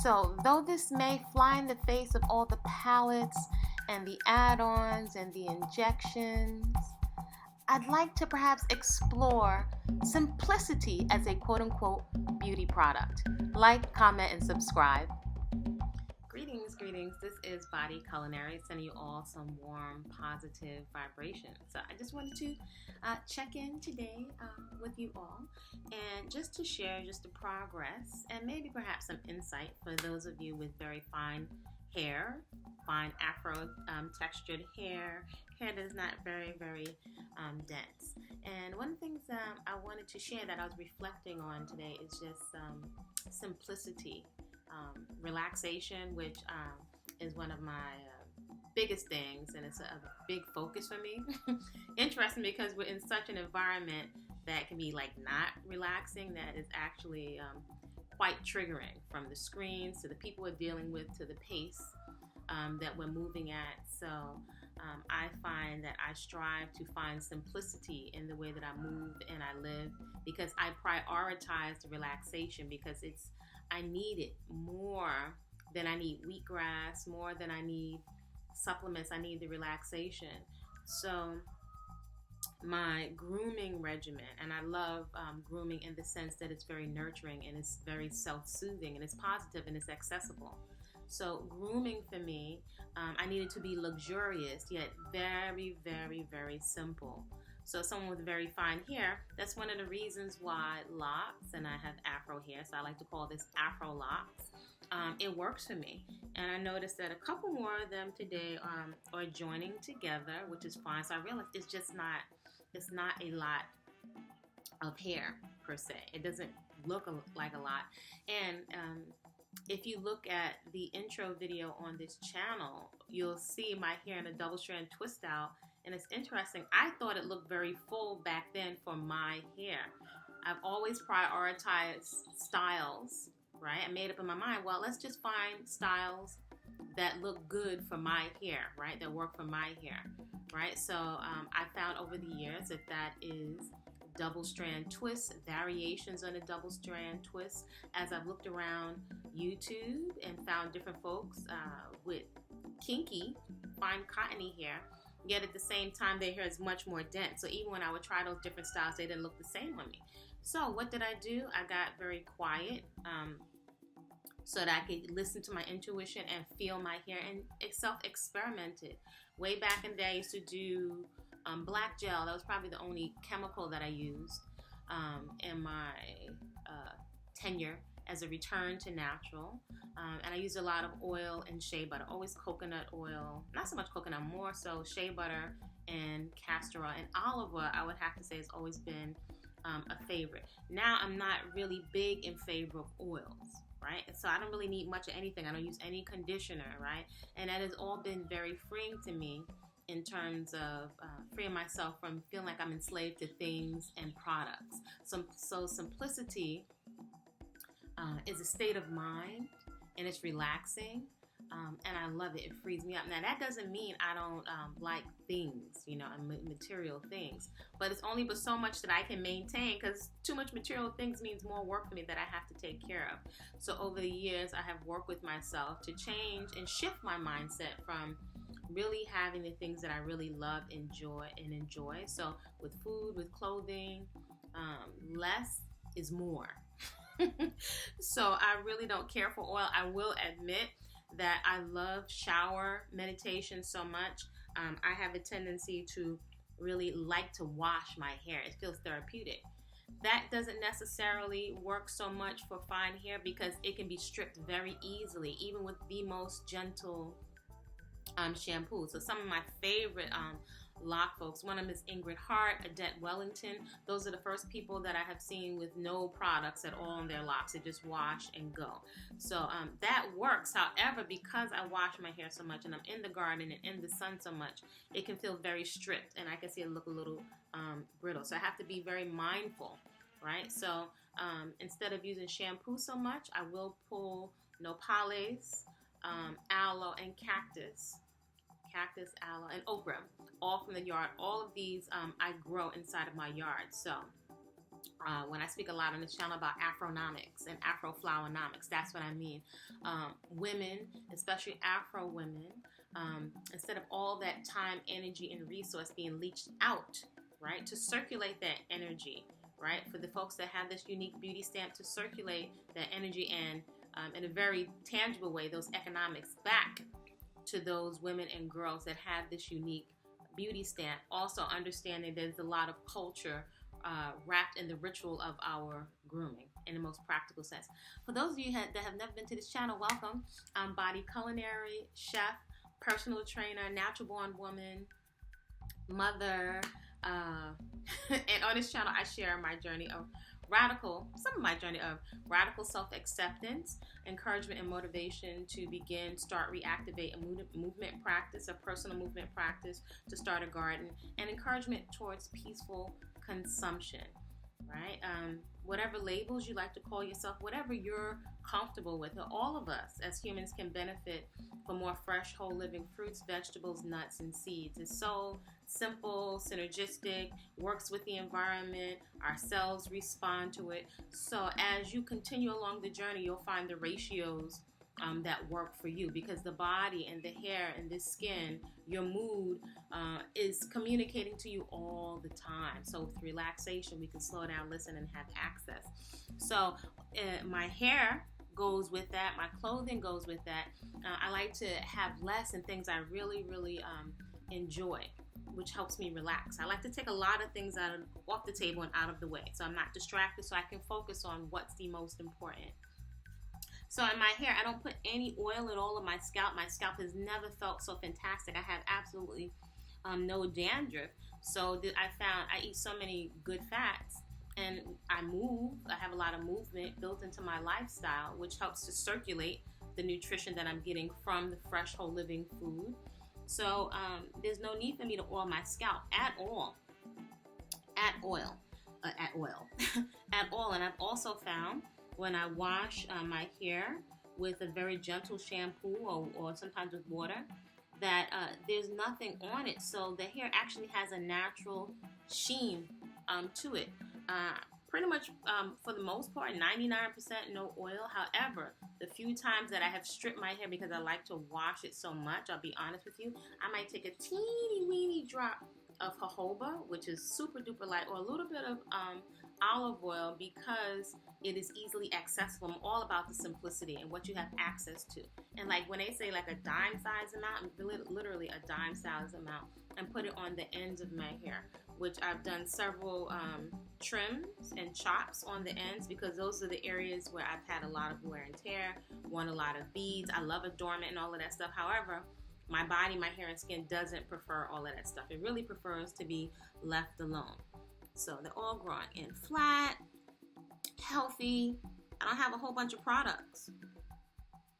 So, though this may fly in the face of all the palettes and the add-ons and the injections, I'd like to perhaps explore simplicity as a quote-unquote beauty product. Like, comment, and subscribe. Greetings. This is Body-Culinary, sending you all some warm, positive vibrations. So I just wanted to check in today with you all, and just to share just the progress and maybe perhaps some insight for those of you with very fine hair, fine Afro textured hair that is not very dense. And one of the things I wanted to share that I was reflecting on today is just simplicity. Relaxation, which is one of my biggest things, and it's a big focus for me. Interesting, because we're in such an environment that can be like not relaxing, that is actually quite triggering, from the screens to the people we're dealing with to the pace that we're moving at. So I find that I strive to find simplicity in the way that I move and I live, because I prioritize the relaxation, because I need it more than I need wheatgrass, more than I need supplements. I need the relaxation. So my grooming regimen, and I love grooming in the sense that it's very nurturing and it's very self-soothing and it's positive and it's accessible. So grooming for me, I need it to be luxurious yet very simple. So someone with very fine hair, that's one of the reasons why locks, and I have Afro hair, so I like to call this Afrolocs. It works for me. And I noticed that a couple more of them today are joining together, which is fine. So I realized it's not a lot of hair per se. It doesn't look like a lot. And if you look at the intro video on this channel, you'll see my hair in a double strand twist out. And it's interesting, I thought it looked very full back then for my hair. I've always prioritized styles, right? I made up in my mind, well, let's just find styles that look good for my hair, right? That work for my hair, right? So I found over the years that is double strand twists, variations on a double strand twist, as I've looked around YouTube and found different folks with kinky, fine cottony hair, yet at the same time their hair is much more dense. So even when I would try those different styles, they didn't look the same on me. So what did I do? I got very quiet so that I could listen to my intuition and feel my hair, and self-experimented. Way back in the day, I used to do black gel. That was probably the only chemical that I used in my tenure as a return to natural. And I used a lot of oil and shea butter, always coconut oil, not so much coconut, more so shea butter and castor oil. And olive oil, I would have to say, has always been a favorite. Now I'm not really big in favor of oils, right? So I don't really need much of anything. I don't use any conditioner, right? And that has all been very freeing to me in terms of freeing myself from feeling like I'm enslaved to things and products. So simplicity is a state of mind, and it's relaxing, and I love it. It frees me up. Now that doesn't mean I don't like things, material things, but it's only but so much that I can maintain, because too much material things means more work for me that I have to take care of. So over the years, I have worked with myself to change and shift my mindset from really having the things that I really love, enjoy. So with food, with clothing, less is more. So I really don't care for oil. I will admit that I love shower meditation so much. I have a tendency to really like to wash my hair. It feels therapeutic. That doesn't necessarily work so much for fine hair, because it can be stripped very easily, even with the most gentle shampoo. So some of my favorite lock folks, one of them is Ingrid Hart, Adette Wellington. Those are the first people that I have seen with no products at all in their locks. They just wash and go. So that works. However, because I wash my hair so much and I'm in the garden and in the sun so much, it can feel very stripped, and I can see it look a little brittle. So I have to be very mindful, right? So instead of using shampoo so much, I will pull nopales, aloe, and cactus, aloe, and okra, all from the yard. All of these I grow inside of my yard. So When I speak a lot on this channel about Afronomics and Afroflowonomics, that's what I mean. Women, especially Afro women, instead of all that time, energy, and resource being leached out, right, to circulate that energy, right, for the folks that have this unique beauty stamp, to circulate that energy and in a very tangible way, those economics back to those women and girls that have this unique beauty stamp. Also understanding there's a lot of culture wrapped in the ritual of our grooming in the most practical sense. For those of you that have never been to this channel, welcome. I'm Body-Culinary, chef, personal trainer, natural born woman, mother, and on this channel I share my journey of some of my journey of radical self-acceptance, encouragement and motivation to start, reactivate a movement practice, a personal movement practice, to start a garden, and encouragement towards peaceful consumption, right? Whatever labels you like to call yourself, whatever you're comfortable with, all of us as humans can benefit from more fresh, whole living fruits, vegetables, nuts, and seeds. It's so simple, synergistic, works with the environment, our cells respond to it. So as you continue along the journey, you'll find the ratios that work for you, because the body and the hair and the skin, your mood is communicating to you all the time. So with relaxation, we can slow down, listen, and have access. So my hair goes with that, my clothing goes with that. I like to have less and things I really, really enjoy, which helps me relax. I like to take a lot of things off the table and out of the way, so I'm not distracted, so I can focus on what's the most important. So in my hair, I don't put any oil at all on my scalp. My scalp has never felt so fantastic. I have absolutely no dandruff. So I found I eat so many good fats, and I move. I have a lot of movement built into my lifestyle, which helps to circulate the nutrition that I'm getting from the fresh, whole living food. So there's no need for me to oil my scalp at all. At all. And I've also found when I wash my hair with a very gentle shampoo or sometimes with water, that there's nothing on it. So the hair actually has a natural sheen to it. Pretty much for the most part, 99% no oil. However, the few times that I have stripped my hair because I like to wash it so much, I'll be honest with you, I might take a teeny weeny drop of jojoba, which is super duper light, or a little bit of olive oil, because it is easily accessible. I'm all about the simplicity and what you have access to. And like when they say like a dime size amount, literally a dime size amount, and put it on the ends of my hair, which I've done several trims and chops on the ends, because those are the areas where I've had a lot of wear and tear, worn a lot of beads. I love adornment and all of that stuff. However, my body, my hair and skin doesn't prefer all of that stuff. It really prefers to be left alone. So they're all growing in flat, healthy. I don't have a whole bunch of products.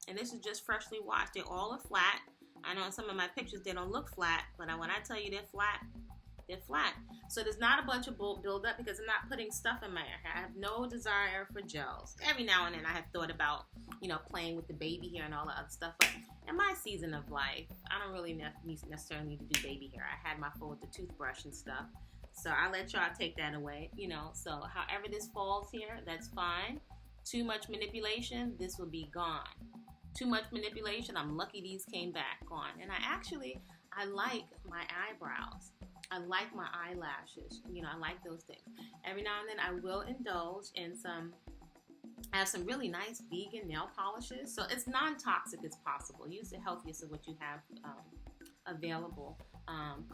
And this is just freshly washed. They all are flat. I know in some of my pictures they don't look flat, but when I tell you they're flat, they're flat. So there's not a bunch of build up, because I'm not putting stuff in my hair. I have no desire for gels. Every now and then I have thought about, playing with the baby hair and all that other stuff. But in my season of life, I don't really necessarily need to do baby hair. I had my full with the toothbrush and stuff. So I let y'all take that away, So however this falls here, that's fine. Too much manipulation, this will be gone. Too much manipulation, I'm lucky these came back on. And I like my eyebrows. I like my eyelashes. I like those things. Every now and then I will indulge in I have some really nice vegan nail polishes. So it's non-toxic as possible. Use the healthiest of what you have available.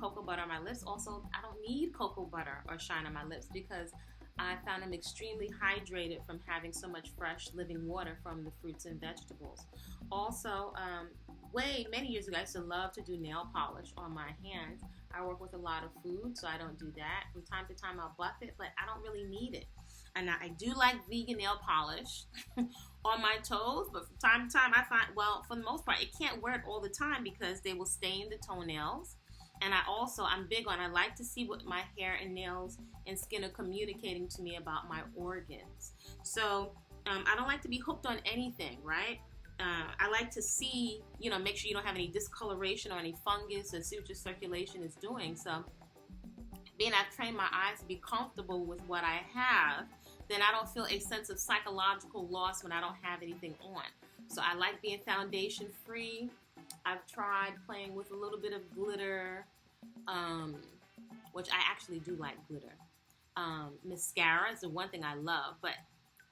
Cocoa butter on my lips. Also, I don't need cocoa butter or shine on my lips, because I found them extremely hydrated from having so much fresh living water from the fruits and vegetables. Also, many years ago, I used to love to do nail polish on my hands. I work with a lot of food, so I don't do that. From time to time, I'll buff it, but I don't really need it. And I do like vegan nail polish on my toes, but from time to time, I find, well, for the most part, it can't wear it all the time because they will stain the toenails. And I like to see what my hair and nails and skin are communicating to me about my organs. So I don't like to be hooked on anything, right? I like to see, make sure you don't have any discoloration or any fungus, and see what your circulation is doing. So being I've trained my eyes to be comfortable with what I have, then I don't feel a sense of psychological loss when I don't have anything on. So I like being foundation free. I've tried playing with a little bit of glitter, which I actually do like glitter. Mascara is the one thing I love, but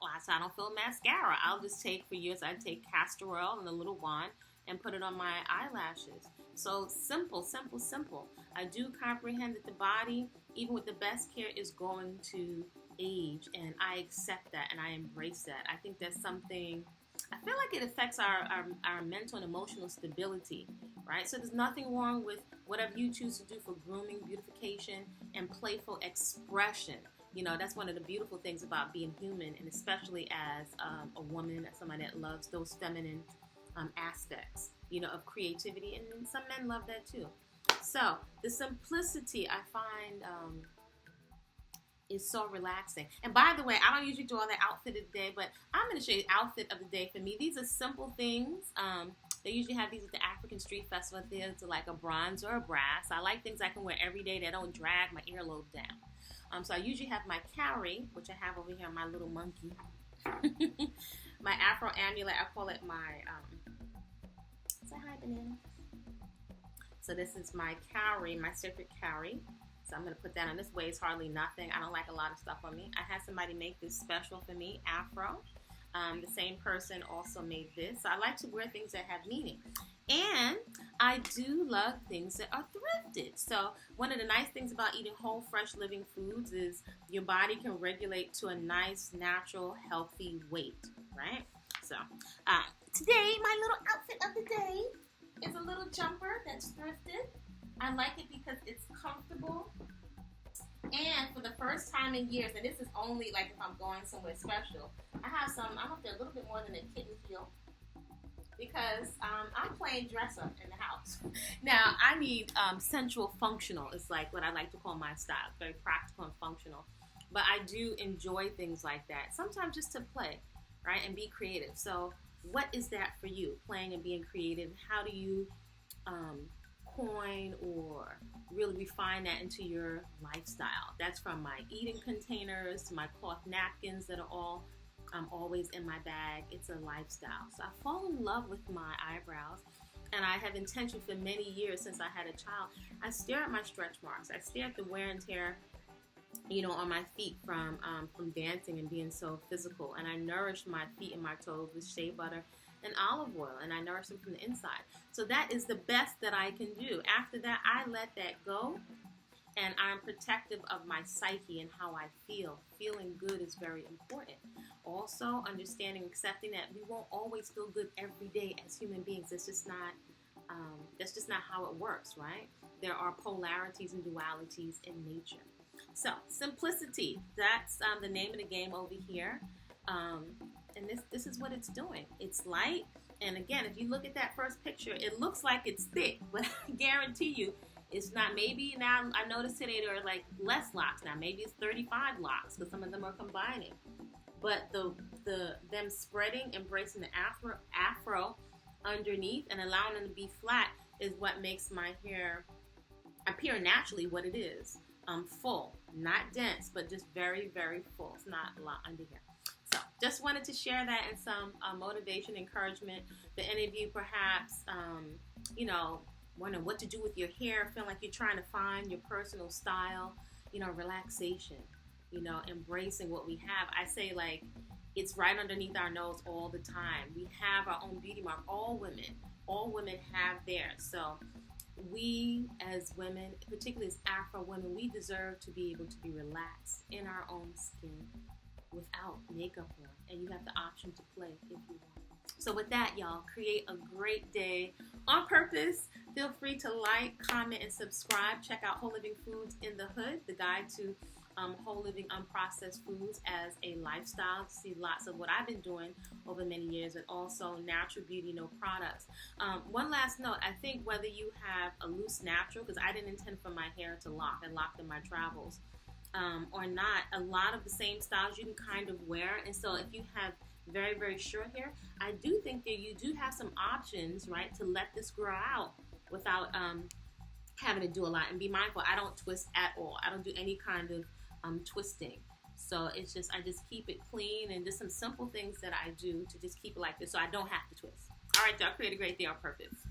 last I don't feel mascara. I'll just take, for years, I'd take castor oil and a little wand and put it on my eyelashes. So simple, simple, simple. I do comprehend that the body, even with the best care, is going to age, and I accept that and I embrace that. I think that's something, I feel like it affects our mental and emotional stability, right? So there's nothing wrong with whatever you choose to do for grooming, beautification, and playful expression. You know, that's one of the beautiful things about being human, and especially as a woman, as somebody that loves those feminine aspects, you know, of creativity, and some men love that too. So the simplicity I find is so relaxing. And by the way, I don't usually do all the outfit of the day, but I'm going to show you the outfit of the day for me. These are simple things. They usually have these at the African Street Festival. They're like a bronze or a brass. I like things I can wear every day that don't drag my earlobe down. So I usually have my cowrie, which I have over here, my little monkey. My Afro amulet, I call it my, say hi, banana. So this is my cowrie, my sacred cowrie. So I'm going to put that on. This weighs hardly nothing. I don't like a lot of stuff on me. I had somebody make this special for me, Afro. The same person also made this. So I like to wear things that have meaning. And I do love things that are thrifted. So one of the nice things about eating whole, fresh, living foods is your body can regulate to a nice, natural, healthy weight, right? So today, my little outfit of the day is a little jumper that's thrifted. I like it because it's comfortable. And for the first time in years, and this is only like if I'm going somewhere special, I have a little bit more than a kitten heel, because I'm playing dress up in the house. Now, I need sensual functional. It's like what I like to call my style. Very practical and functional. But I do enjoy things like that. Sometimes just to play, right, and be creative. So what is that for you, playing and being creative? How do you coin or really refine that into your lifestyle? That's from my eating containers to my cloth napkins that are all always in my bag. It's a lifestyle. So I fall in love with my eyebrows, and I have intention for many years since I had a child. I stare at my stretch marks. I stare at the wear and tear, you know, on my feet from dancing and being so physical. And I nourish my feet and my toes with shea butter and olive oil, and I nourish them from the inside. So that is the best that I can do. After that, I let that go, and I'm protective of my psyche and how I feel. Feeling good is very important. Also, understanding, accepting that we won't always feel good every day as human beings. That's just not how it works, right? There are polarities and dualities in nature. So, simplicity, that's the name of the game over here. And this is what it's doing. It's light. And again, if you look at that first picture, it looks like it's thick, but I guarantee you it's not. Maybe now I noticed today there are like less locks now. Maybe it's 35 locks because some of them are combining. But them spreading, embracing the afro underneath and allowing them to be flat is what makes my hair appear naturally what it is. Full, not dense, but just very, very full. It's not a lot under here. So just wanted to share that, and some motivation, encouragement for any of you perhaps, wondering what to do with your hair, feeling like you're trying to find your personal style, relaxation, embracing what we have. I say, like, it's right underneath our nose all the time. We have our own beauty mark. All women have theirs. So we as women, particularly as Afro women, we deserve to be able to be relaxed in our own skin without makeup on, and you have the option to play if you want. So with that, y'all, create a great day on purpose. Feel free to like, comment, and subscribe. Check out Whole Living Foods in the Hood, the guide to whole living unprocessed foods as a lifestyle. See lots of what I've been doing over many years, and also natural beauty, no products. One last note, I think whether you have a loose natural, because I didn't intend for my hair to lock, I locked in my travels, or not, a lot of the same styles you can kind of wear. And so if you have very, very short hair, I do think that you do have some options, right, to let this grow out without having to do a lot. And be mindful, I don't twist at all. I don't do any kind of twisting. So it's just, I just keep it clean, and just some simple things that I do to just keep it like this so I don't have to twist. All right, y'all, create a great day on purpose.